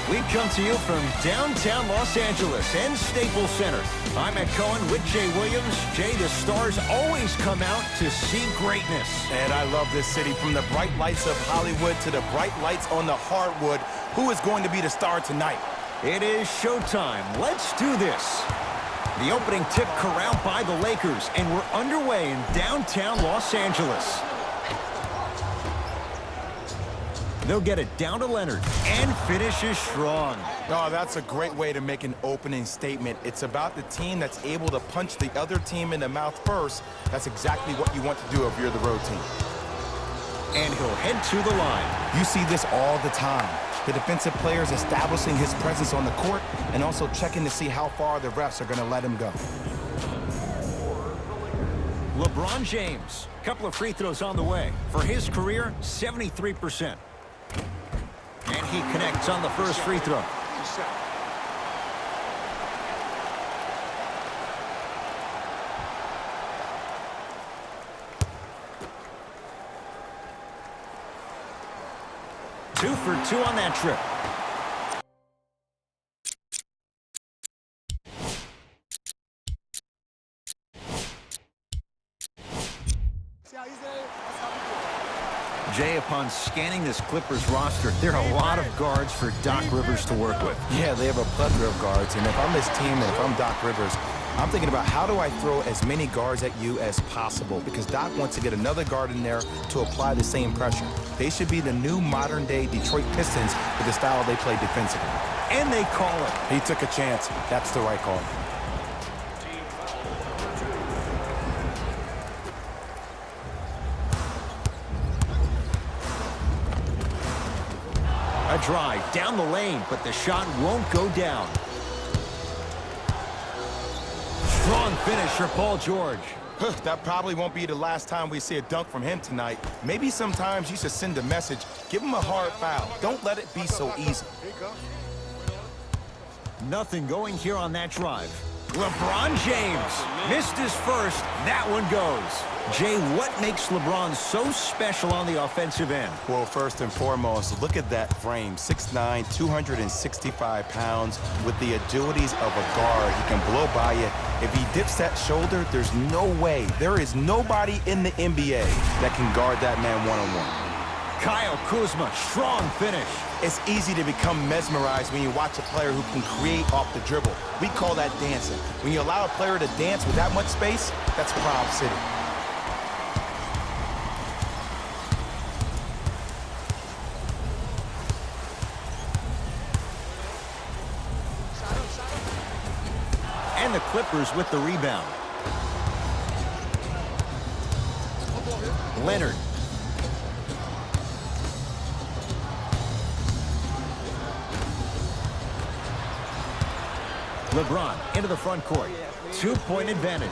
We come to you from downtown Los Angeles and Staples Center. I'm Ed Cohen with Jay Williams. Jay, the stars always come out to see greatness. And I love this city. From the bright lights of Hollywood to the bright lights on the hardwood. Who is going to be the star tonight? It is showtime. Let's do this. The opening tip corralled by the Lakers, and we're underway in downtown Los Angeles. They'll get it down to Leonard and finishes strong. Oh, that's a great way to make an opening statement. It's about the team that's able to punch the other team in the mouth first. That's exactly what you want to do if you're the road team. And he'll head to the line. You see this all the time. The defensive players establishing his presence on the court and also checking to see how far the refs are going to let him go. LeBron James, a couple of free throws on the way. For his career, 73%. And he connects on the first free throw. Two for two on that trip. Jay, upon scanning this Clippers roster, there are a lot of guards for Doc Rivers to work with. Yeah, they have a plethora of guards, and if I'm this team and if I'm Doc Rivers, I'm thinking about how do I throw as many guards at you as possible, because Doc wants to get another guard in there to apply the same pressure. They should be the new modern-day Detroit Pistons with the style they play defensively. And they call it. He took a chance. That's the right call. A drive down the lane, but the shot won't go down. Strong finish for Paul George. That probably won't be the last time we see a dunk from him tonight. Maybe sometimes you should send a message. Give him a hard foul. Don't let it be so easy. Nothing going here on that drive. LeBron James missed his first. That one goes. Jay, what makes LeBron so special on the offensive end? Well, first and foremost, look at that frame. 6'9", 265 pounds with the agilities of a guard. He can blow by you. If he dips that shoulder, there's no way. There is nobody in the NBA that can guard that man one-on-one. Kyle Kuzma, strong finish. It's easy to become mesmerized when you watch a player who can create off the dribble. We call that dancing. When you allow a player to dance with that much space, that's Prob City. And the Clippers with the rebound. Leonard. LeBron into the front court. Two-point advantage.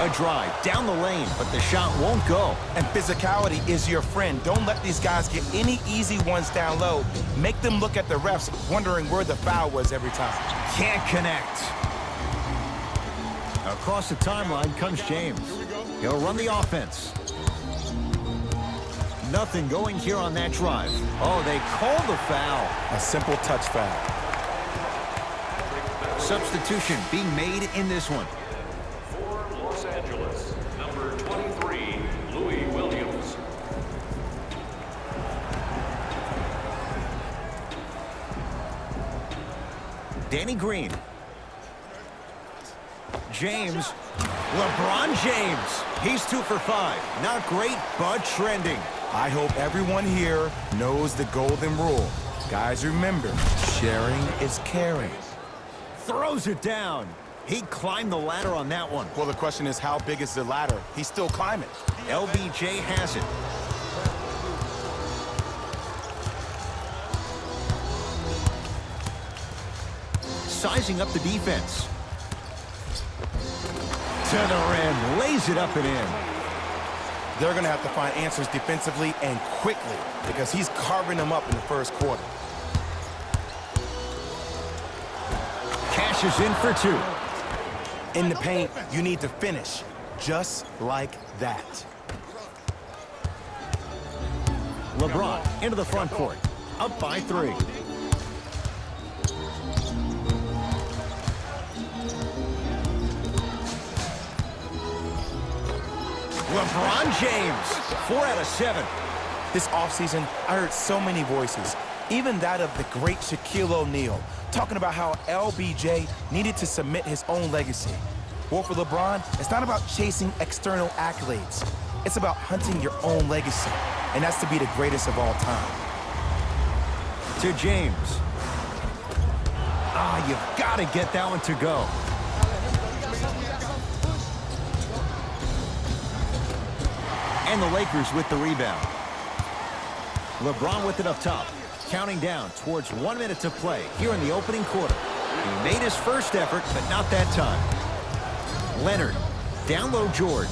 A drive down the lane, but the shot won't go. And physicality is your friend. Don't let these guys get any easy ones down low. Make them look at the refs, wondering where the foul was every time. Can't connect. Across the timeline comes James. He'll run the offense. Nothing going here on that drive. Oh, they call the foul. A simple touch foul. Substitution being made in this one. For Los Angeles, number 23, Louis Williams. Danny Green. James. LeBron James. He's 2 for 5. Not great, but trending. I hope everyone here knows the golden rule. Guys, remember, sharing is caring. Throws it down. He climbed the ladder on that one. Well, the question is, how big is the ladder? He's still climbing. LBJ has it. Sizing up the defense. To the rim. Lays it up and in. They're going to have to find answers defensively and quickly because he's carving them up in the first quarter. Cashes in for 2. In the paint, you need to finish just like that. LeBron into the front court. up by 3. LeBron James, 4 out of 7. This offseason, I heard so many voices, even that of the great Shaquille O'Neal, talking about how LBJ needed to submit his own legacy. Well, for LeBron, it's not about chasing external accolades. It's about hunting your own legacy, and that's to be the greatest of all time. To James. You've got to get that one to go. And the Lakers with the rebound. LeBron with it up top, counting down towards 1 minute to play here in the opening quarter. He made his first effort, but not that time. Leonard, down low George.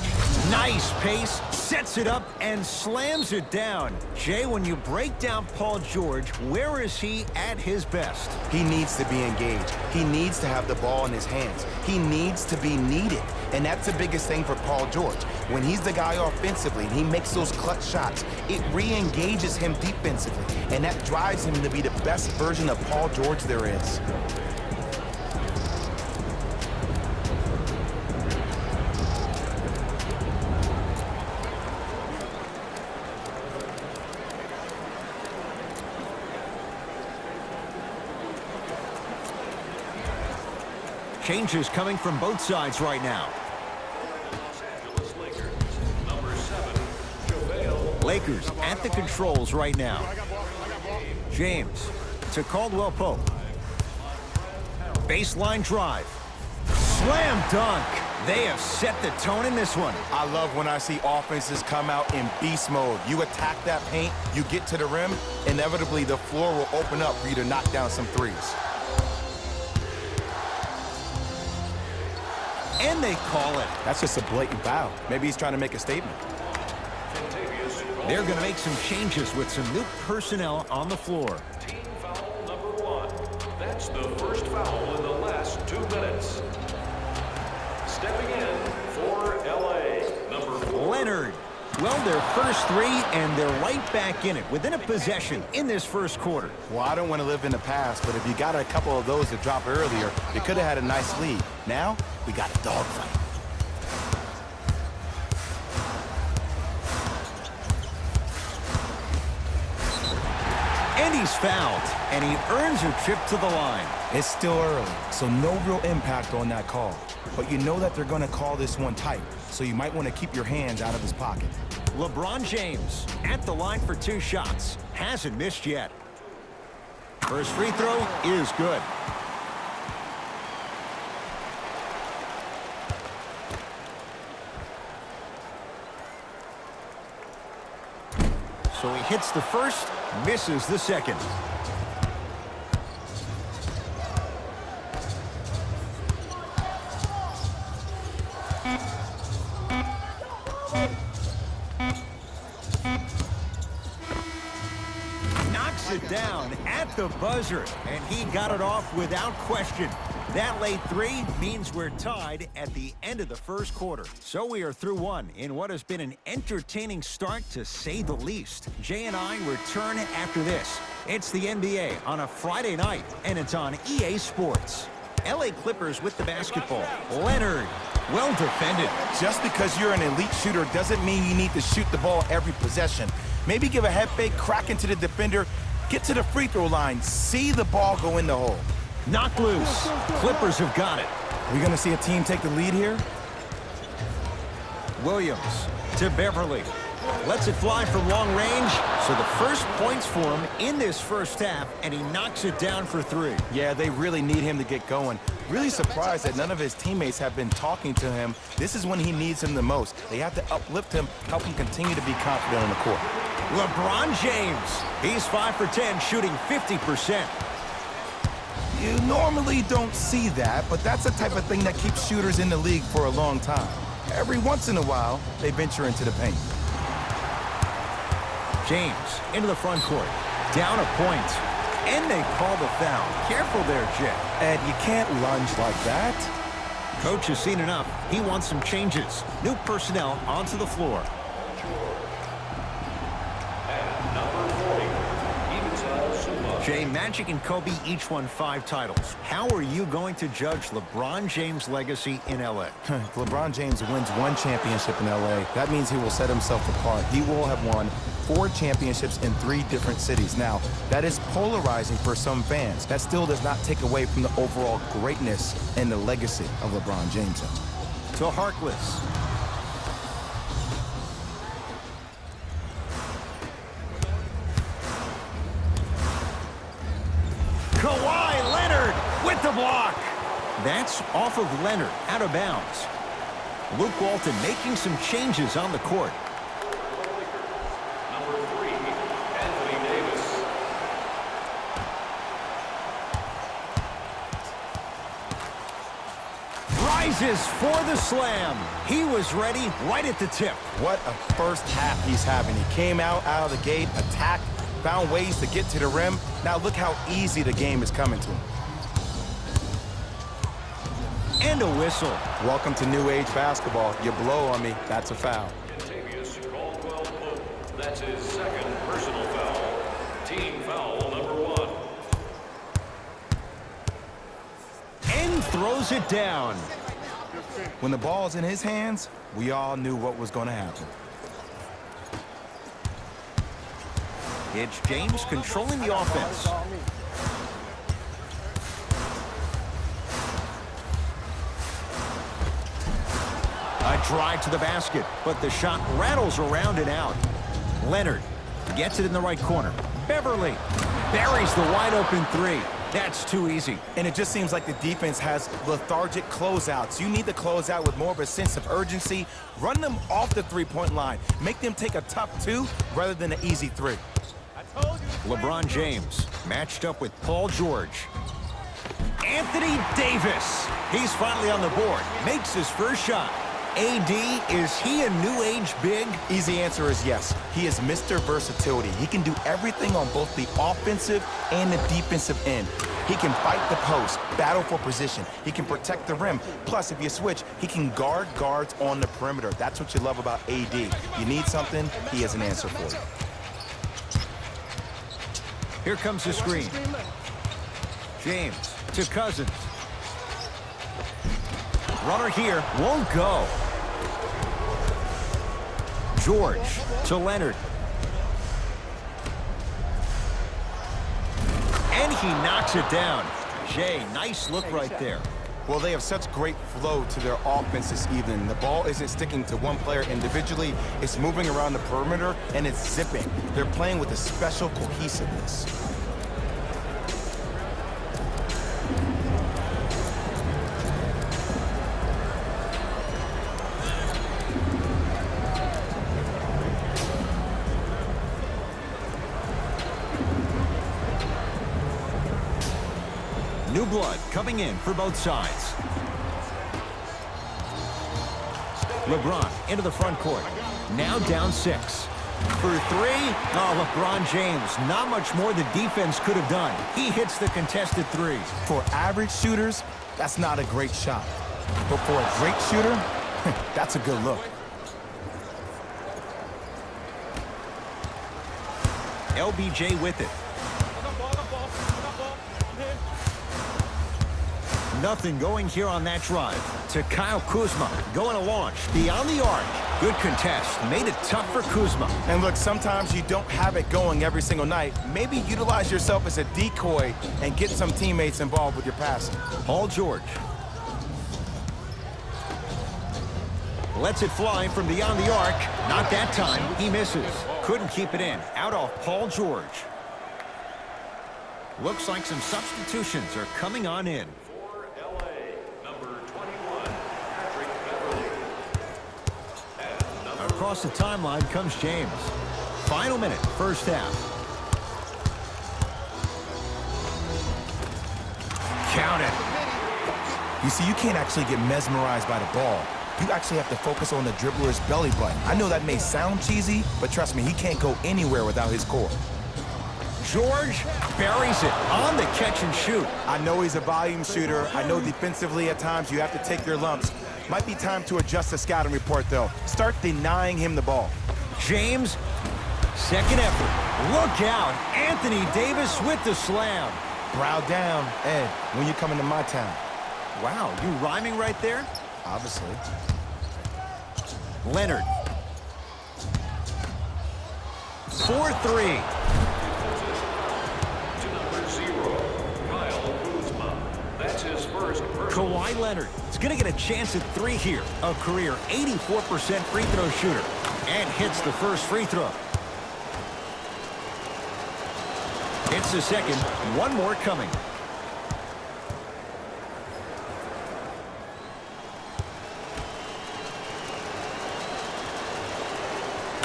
Nice pace, sets it up, and slams it down. Jay, when you break down Paul George, where is he at his best? He needs to be engaged. He needs to have the ball in his hands. He needs to be needed. And that's the biggest thing for Paul George. When he's the guy offensively and he makes those clutch shots, it re-engages him defensively. And that drives him to be the best version of Paul George there is. Changes coming from both sides right now. Los Angeles Lakers, number 7, JaVale. Lakers at the controls right now. James to Caldwell Pope. Baseline drive. Slam dunk. They have set the tone in this one. I love when I see offenses come out in beast mode. You attack that paint, you get to the rim, inevitably the floor will open up for you to knock down some threes. And they call it. That's just a blatant foul. Maybe he's trying to make a statement. They're going to make some changes with some new personnel on the floor. Team foul number 1. That's the first foul in the last 2 minutes. Stepping in for LA, number 4. Leonard. Well, their first 3, and they're right back in it within a possession in this first quarter. Well, I don't want to live in the past, but if you got a couple of those to drop earlier, you could have had a nice lead. Now, we got a dogfight. And he's fouled, and he earns a trip to the line. It's still early, so no real impact on that call. But you know that they're going to call this one tight, so you might want to keep your hands out of his pocket. LeBron James at the line for 2 shots. Hasn't missed yet. First free throw is good. So he hits the first, misses the second. Knocks it down at the buzzer, and he got it off without question. That late 3 means we're tied at the end of the first quarter. So we are through 1 in what has been an entertaining start, to say the least. Jay and I return after this. It's the NBA on a Friday night, and it's on EA Sports. LA Clippers with the basketball. Leonard, well defended. Just because you're an elite shooter doesn't mean you need to shoot the ball every possession. Maybe give a head fake, crack into the defender, get to the free throw line, see the ball go in the hole. Knocked loose. Clippers have got it. Are we going to see a team take the lead here? Williams to Beverly. Lets it fly from long range. So the first points for him in this first half, and he knocks it down for 3. Yeah, they really need him to get going. Really surprised that none of his teammates have been talking to him. This is when he needs him the most. They have to uplift him, help him continue to be confident on the court. LeBron James. He's 5 for 10, shooting 50%. You normally don't see that, but that's the type of thing that keeps shooters in the league for a long time. Every once in a while, they venture into the paint. James into the front court. Down a point. And they call the foul. Careful there, Jet. Ed, you can't lunge like that. Coach has seen enough. He wants some changes. New personnel onto the floor. And number 40, evens out Jay, Magic and Kobe each won 5 titles. How are you going to judge LeBron James' legacy in L.A.? If LeBron James wins 1 championship in L.A., that means he will set himself apart. He will have won 4 championships in 3 different cities. Now, that is polarizing for some fans. That still does not take away from the overall greatness and the legacy of LeBron James. To Harkless. Kawhi Leonard with the block. That's off of Leonard, out of bounds. Luke Walton making some changes on the court. Number 3, Anthony Davis. Rises for the slam. He was ready right at the tip. What a first half he's having. He came out of the gate, attacked, found ways to get to the rim. Now look how easy the game is coming to him. And a whistle. Welcome to new age basketball. You blow on me, that's a foul. Kentavious Caldwell-Pope. That's his 2nd personal foul. Team foul number 1. And throws it down. When the ball's in his hands, we all knew what was going to happen. It's James controlling the offense. A drive to the basket, but the shot rattles around and out. Leonard gets it in the right corner. Beverly buries the wide open 3. That's too easy. And it just seems like the defense has lethargic closeouts. You need to close out with more of a sense of urgency. Run them off the 3-point line. Make them take a tough 2 rather than an easy 3. LeBron James matched up with Paul George. Anthony Davis. He's finally on the board. Makes his first shot. AD, is he a new age big? Easy answer is yes. He is Mr. Versatility. He can do everything on both the offensive and the defensive end. He can fight the post, battle for position. He can protect the rim. Plus, if you switch, he can guard guards on the perimeter. That's what you love about AD. You need something, he has an answer for you. Here comes the screen. James to Cousins. Runner here, won't go. George to Leonard. And he knocks it down. Jay, nice look right there. Well, they have such great flow to their offense this evening. The ball isn't sticking to one player individually. It's moving around the perimeter, and it's zipping. They're playing with a special cohesiveness. New blood coming in for both sides. LeBron into the front court. Now down 6. For 3, oh, LeBron James. Not much more the defense could have done. He hits the contested 3. For average shooters, that's not a great shot. But for a great shooter, that's a good look. LBJ with it. Nothing going here on that drive. To Kyle Kuzma, going to launch beyond the arc. Good contest, made it tough for Kuzma. And look, sometimes you don't have it going every single night. Maybe utilize yourself as a decoy and get some teammates involved with your passing. Paul George. Lets it fly from beyond the arc. Not that time, he misses. Couldn't keep it in. Out off Paul George. Looks like some substitutions are coming on in. Across the timeline comes James. Final minute, first half. Count it. You see, you can't actually get mesmerized by the ball. You actually have to focus on the dribbler's belly button. I know that may sound cheesy, but trust me, he can't go anywhere without his core. George buries it on the catch and shoot. I know he's a volume shooter. I know defensively at times you have to take your lumps. Might be time to adjust the scouting report, though. Start denying him the ball. James Second effort. Look out. Anthony Davis with the slam. Brow down, Ed, when you coming to my town. Wow, you rhyming right there? Obviously. Leonard. 4-3. To number 0, Kyle Kuzma. That's his first personal. Kawhi Leonard is going to get a chance at 3 here. A career 84% free throw shooter. And hits the first free throw. It's the second. One more coming.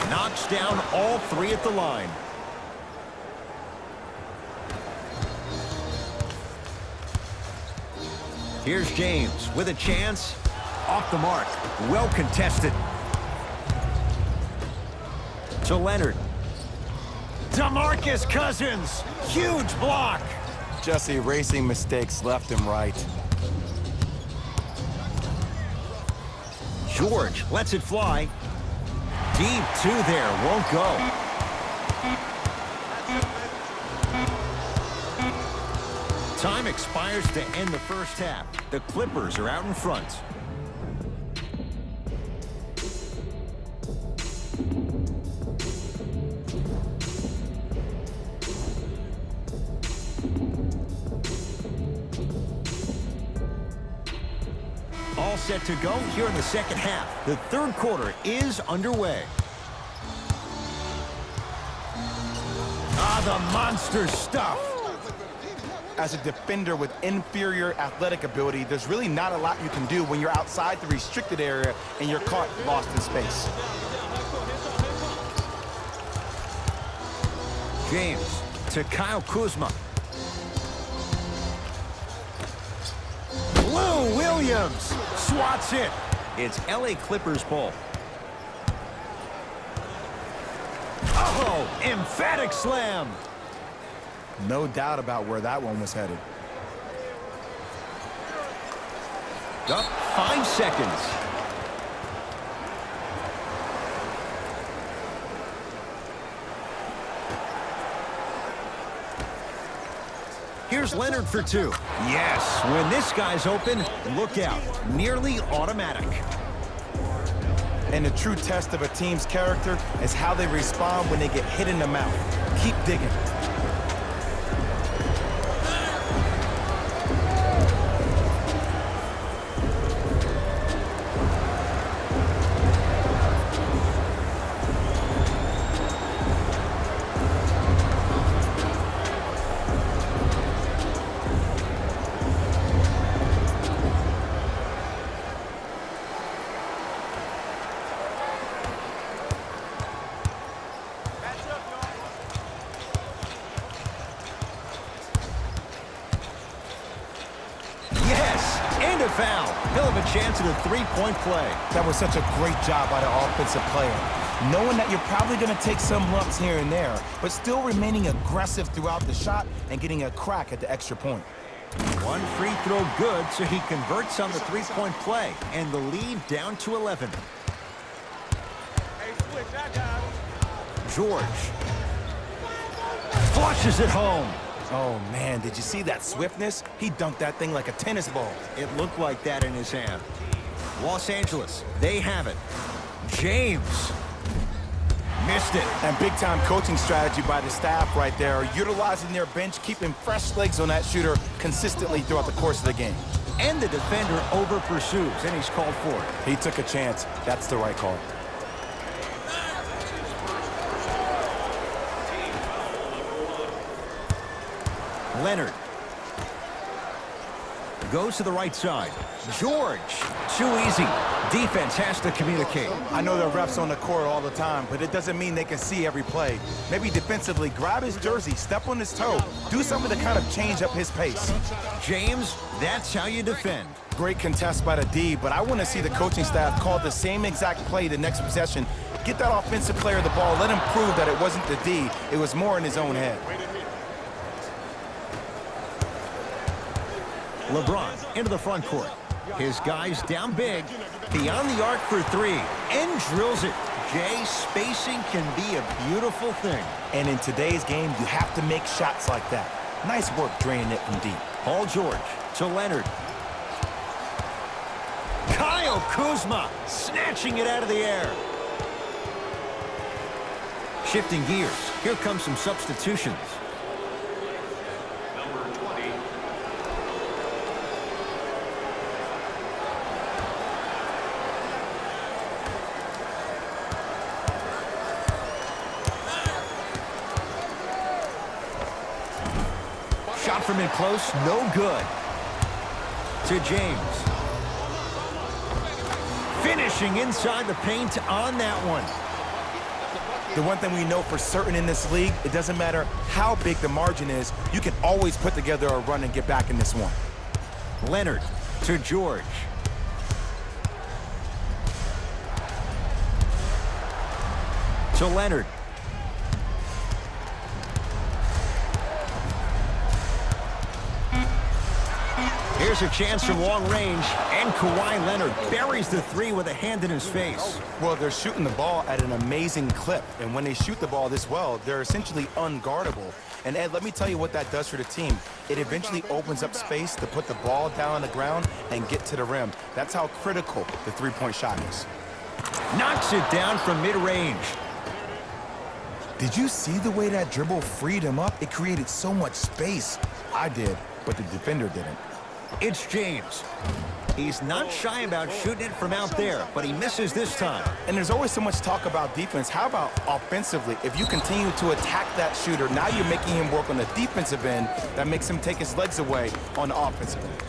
Knocks down all 3 at the line. Here's James with a chance. Off the mark. Well contested. To Leonard. DeMarcus Cousins. Huge block. Just erasing mistakes left and right. George lets it fly. Deep 2 there. Won't go. Time expires to end the first half. The Clippers are out in front. All set to go here in the second half. The third quarter is underway. The monster stuff. As a defender with inferior athletic ability, there's really not a lot you can do when you're outside the restricted area and you're caught lost in space. James to Kyle Kuzma. Lou Williams swats it. It's LA Clippers ball. Oh, emphatic slam. No doubt about where that one was headed. Up 5 seconds. Here's Leonard for 2. Yes, when this guy's open, look out. Nearly automatic. And the true test of a team's character is how they respond when they get hit in the mouth. Keep digging. Foul. He'll have a chance at a three-point play. That was such a great job by the offensive player. Knowing that you're probably going to take some lumps here and there, but still remaining aggressive throughout the shot and getting a crack at the extra point. One free throw good, so he converts on the three-point play, and the lead down to 11. George flushes it home. Oh, man, did you see that swiftness? He dunked that thing like a tennis ball. It looked like that in his hand. Los Angeles, they have it. James missed it. And big-time coaching strategy by the staff right there, utilizing their bench, keeping fresh legs on that shooter consistently throughout the course of the game. And the defender over-pursues, and he's called for it. He took a chance. That's the right call. Leonard goes to the right side. George, too easy. Defense has to communicate. I know the refs on the court all the time, but it doesn't mean they can see every play. Maybe defensively, grab his jersey, step on his toe, do something to kind of change up his pace. James, that's how you defend. Great contest by the D, but I want to see the coaching staff call the same exact play the next possession. Get that offensive player the ball, let him prove that it wasn't the D, it was more in his own head. LeBron into the front court. His guys down big. Beyond the arc for three. And drills it. Jay, spacing can be a beautiful thing. And in today's game, you have to make shots like that. Nice work draining it from deep. Paul George to Leonard. Kyle Kuzma snatching it out of the air. Shifting gears. Here comes some substitutions. Number 20. Shot from in close, no good. To James. Finishing inside the paint on that one. The one thing we know for certain in this league, it doesn't matter how big the margin is, you can always put together a run and get back in this one. Leonard to George. To Leonard. Here's a chance from long range, and Kawhi Leonard buries the three with a hand in his face. Well, they're shooting the ball at an amazing clip, and when they shoot the ball this well, they're essentially unguardable. And Ed, let me tell you what that does for the team. It eventually opens up space to put the ball down on the ground and get to the rim. That's how critical the three-point shot is. Knocks it down from mid-range. Did you see the way that dribble freed him up? It created so much space. I did, but the defender didn't. It's James. He's not shy about shooting it from out there, but he misses this time. And there's always so much talk about defense. How about offensively? If you continue to attack that shooter, now you're making him work on the defensive end. That makes him take his legs away on the offensive end.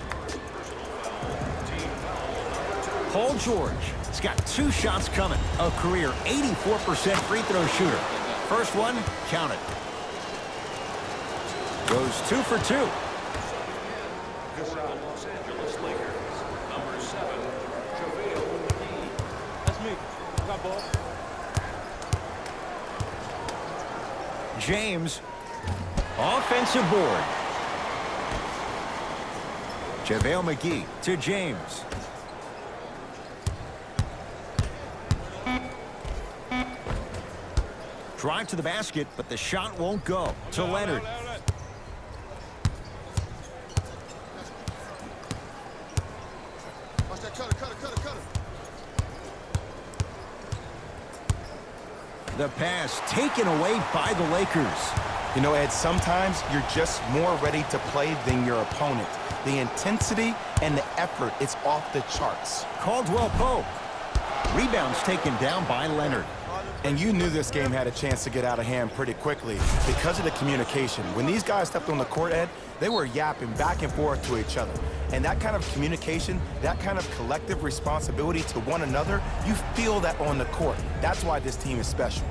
Paul George has got 2 shots coming. A career 84% free throw shooter. First one, counted. Goes 2 for 2. For the Los Angeles Lakers, number 7, JaVale McGee. That's me. Got ball. James, offensive board. JaVale McGee to James. Drive to the basket, but the shot won't go. To Leonard. Watch that cutter. The pass taken away by the Lakers. You know, Ed, sometimes you're just more ready to play than your opponent. The intensity and the effort, it's off the charts. Caldwell Pope. Rebounds taken down by Leonard. And you knew this game had a chance to get out of hand pretty quickly because of the communication. When these guys stepped on the court, Ed, they were yapping back and forth to each other. And that kind of communication, that kind of collective responsibility to one another, you feel that on the court. That's why this team is special.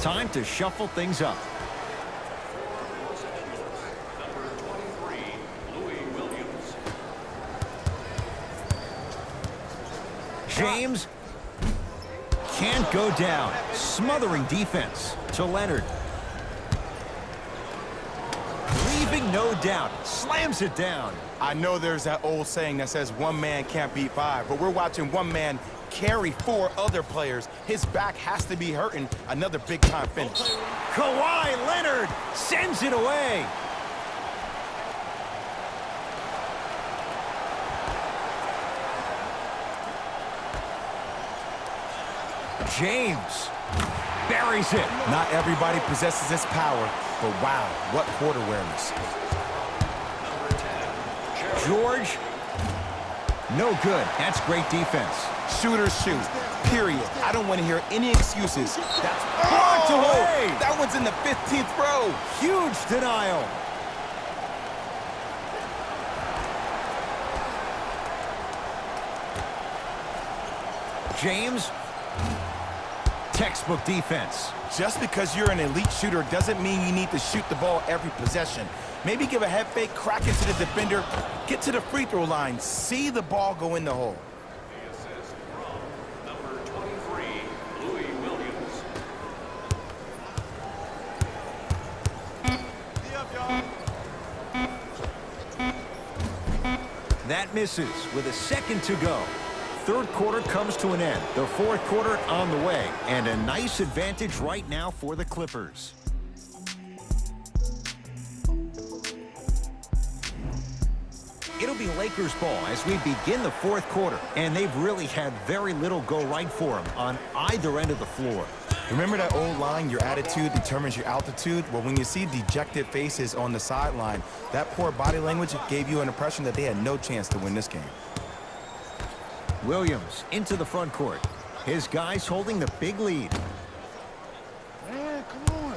Time to shuffle things up. Number 23, Louis Williams. James can't go down. Smothering defense to Leonard. Leaving no doubt. Slams it down. I know there's that old saying that says one man can't beat 5, but we're watching one man carry 4 other players. His back has to be hurting. Another big-time finish. Kawhi Leonard sends it away. James buries it. Not everybody possesses this power, but wow, what court awareness. George, no good. That's great defense. Shooters shoot, period. I don't want to hear any excuses. That's Blocked away. That one's in the 15th row. Huge denial. James, textbook defense. Just because you're an elite shooter doesn't mean you need to shoot the ball every possession. Maybe give a head fake, crack into the defender, get to the free throw line, see the ball go in the hole. The assist from number 23, Louis Williams. That misses with a second to go. Third quarter comes to an end. The fourth quarter on the way. And a nice advantage right now for the Clippers. It'll be Lakers ball as we begin the fourth quarter. And they've really had very little go right for them on either end of the floor. Remember that old line, your attitude determines your altitude? Well, when you see dejected faces on the sideline, that poor body language gave you an impression that they had no chance to win this game. Williams into the front court. His guys holding the big lead. Man, come on.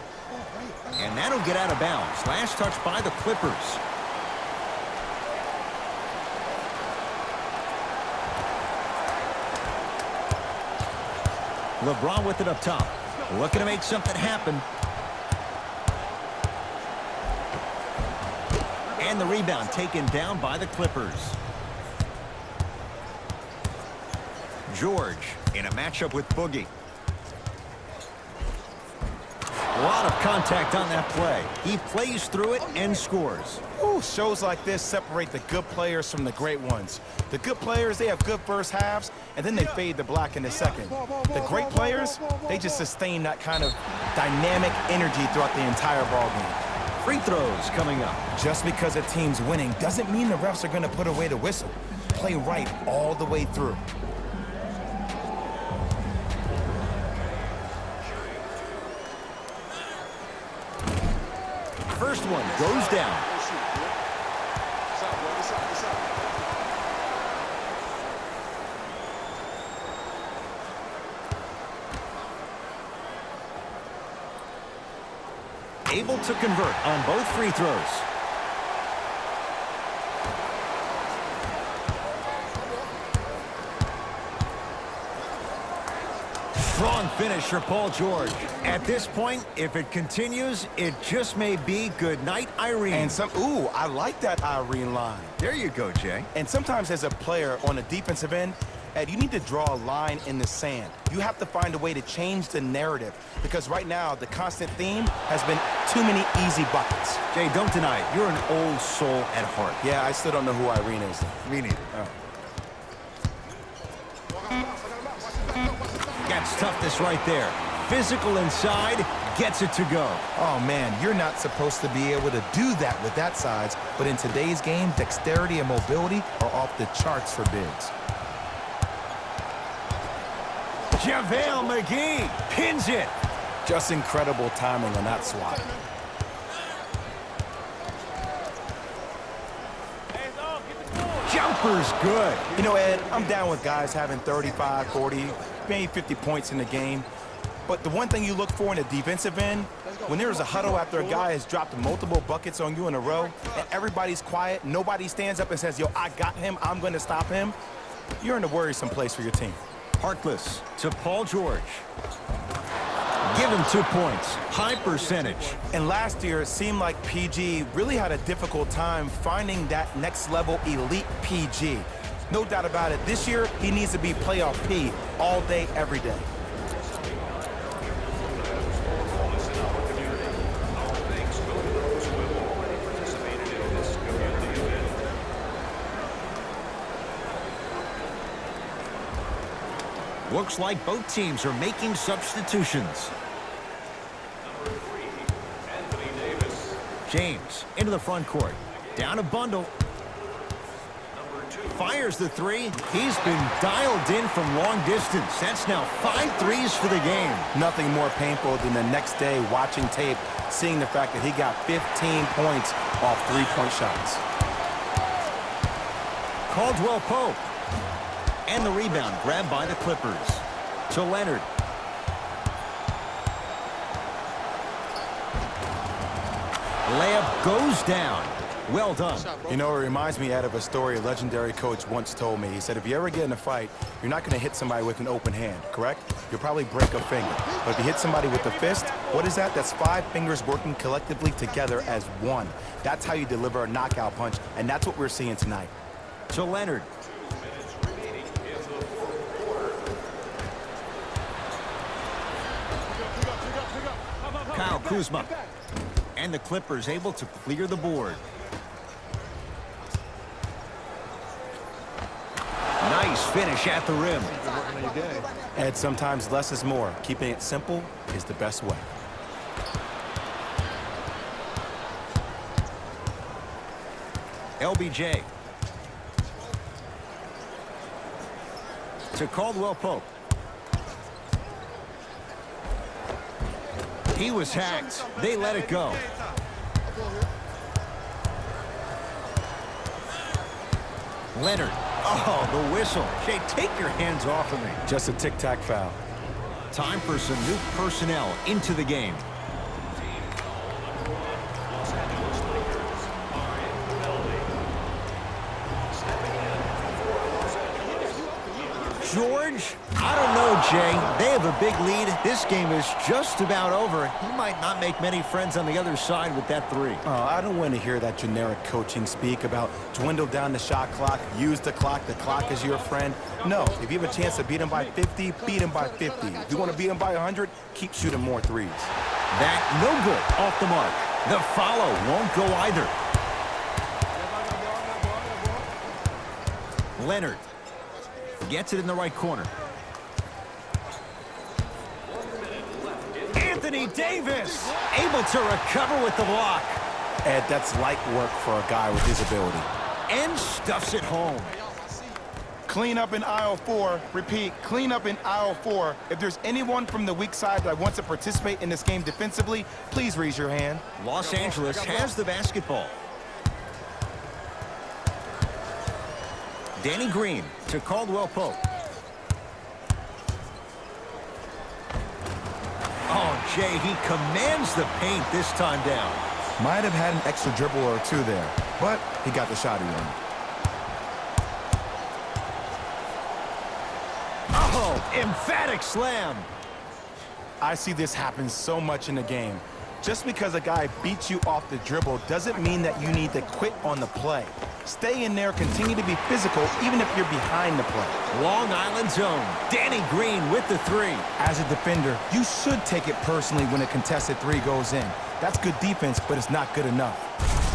And that'll get out of bounds. Last touch by the Clippers. LeBron with it up top. Looking to make something happen. And the rebound taken down by the Clippers. George in a matchup with Boogie. A lot of contact on that play. He plays through it and scores. Ooh, shows like this separate the good players from the great ones. The good players, they have good first halves, and then they fade to black in the second. The great players, they just sustain that kind of dynamic energy throughout the entire ball game. Free throws coming up. Just because a team's winning doesn't mean the refs are going to put away the whistle. Play right all the way through. First one goes down. Able to convert on both free throws. Strong finish for Paul George. At this point, if it continues, it just may be good night, Irene. And ooh, I like that Irene line. There you go, Jay. And sometimes as a player on the defensive end, Ed, you need to draw a line in the sand. You have to find a way to change the narrative because right now the constant theme has been too many easy buckets. Jay, don't deny it. You're an old soul at heart. Yeah, I still don't know who Irene is. Me neither. Oh. Gets toughness right there. Physical inside, gets it to go. Oh, man, you're not supposed to be able to do that with that size, but in today's game, dexterity and mobility are off the charts for bigs. JaVale McGee pins it. Just incredible timing on that swat. Jumper's good. You know, Ed, I'm down with guys having 35, 40, maybe 50 points in the game. But the one thing you look for in the defensive end, when there's a huddle after a guy has dropped multiple buckets on you in a row, and everybody's quiet, nobody stands up and says, yo, I got him, I'm going to stop him, you're in a worrisome place for your team. Harkless to Paul George. Give him 2 points. High percentage. And last year, it seemed like PG really had a difficult time finding that next level elite PG. No doubt about it. This year, he needs to be playoff P all day, every day. Looks like both teams are making substitutions. Number 3, Anthony Davis. James into the front court. Down a bundle. Number 2, Fires the three. He's been dialed in from long distance. That's now 5 threes for the game. Nothing more painful than the next day watching tape, seeing the fact that he got 15 points off three-point shots. Caldwell Pope. And the rebound grabbed by the Clippers. To Leonard. Layup goes down. Well done. You know, it reminds me of a story a legendary coach once told me. He said, if you ever get in a fight, you're not going to hit somebody with an open hand, correct? You'll probably break a finger. But if you hit somebody with a fist, what is that? That's 5 fingers working collectively together as one. That's how you deliver a knockout punch, and that's what we're seeing tonight. To Leonard. 2 minutes remaining in the fourth quarter. Kyle Kuzma. And the Clippers able to clear the board. Nice finish at the rim. Ed, sometimes less is more. Keeping it simple is the best way. LBJ. To Caldwell Pope. He was hacked. They let it go. Leonard. Oh, the whistle. Jay, take your hands off of me. Just a tic-tac foul. Time for some new personnel into the game. Los Angeles Lakers, Brian Melby. Stepping in for Los Angeles. George? I don't know, Jay. They have a big lead. This game is just about over. He might not make many friends on the other side with that 3. Oh, I don't want to hear that generic coaching speak about dwindle down the shot clock, use the clock is your friend. No, if you have a chance to beat him by 50, beat him by 50. If you want to beat him by 100, keep shooting more threes. That no good off the mark. The follow won't go either. Leonard gets it in the right corner. Anthony Davis able to recover with the block. Ed, that's light work for a guy with his ability. And stuffs it home. Clean up in aisle 4. Repeat, clean up in aisle 4. If there's anyone from the weak side that wants to participate in this game defensively, please raise your hand. Los Angeles has the basketball. Danny Green to Caldwell Pope. Oh, Jay, he commands the paint this time down. Might have had an extra dribble or 2 there, but he got the shot he wanted. Oh, emphatic slam. I see this happen so much in the game. Just because a guy beats you off the dribble doesn't mean that you need to quit on the play. Stay in there, continue to be physical, even if you're behind the play. Long Island zone. Danny Green with the 3. As a defender, you should take it personally when a contested 3 goes in. That's good defense, but it's not good enough.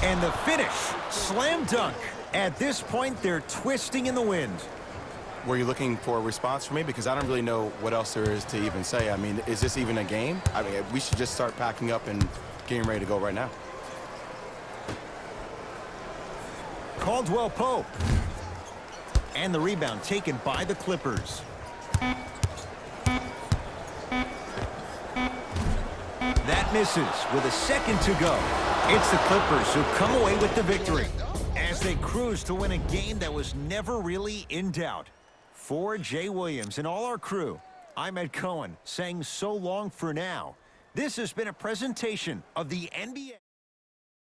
And the finish. Slam dunk. At this point, they're twisting in the wind. Were you looking for a response from me? Because I don't really know what else there is to even say. I mean, is this even a game? I mean, we should just start packing up and getting ready to go right now. Caldwell Pope. And the rebound taken by the Clippers. That misses with a second to go. It's the Clippers who come away with the victory as they cruise to win a game that was never really in doubt. For Jay Williams and all our crew, I'm Ed Cohen saying so long for now. This has been a presentation of the NBA.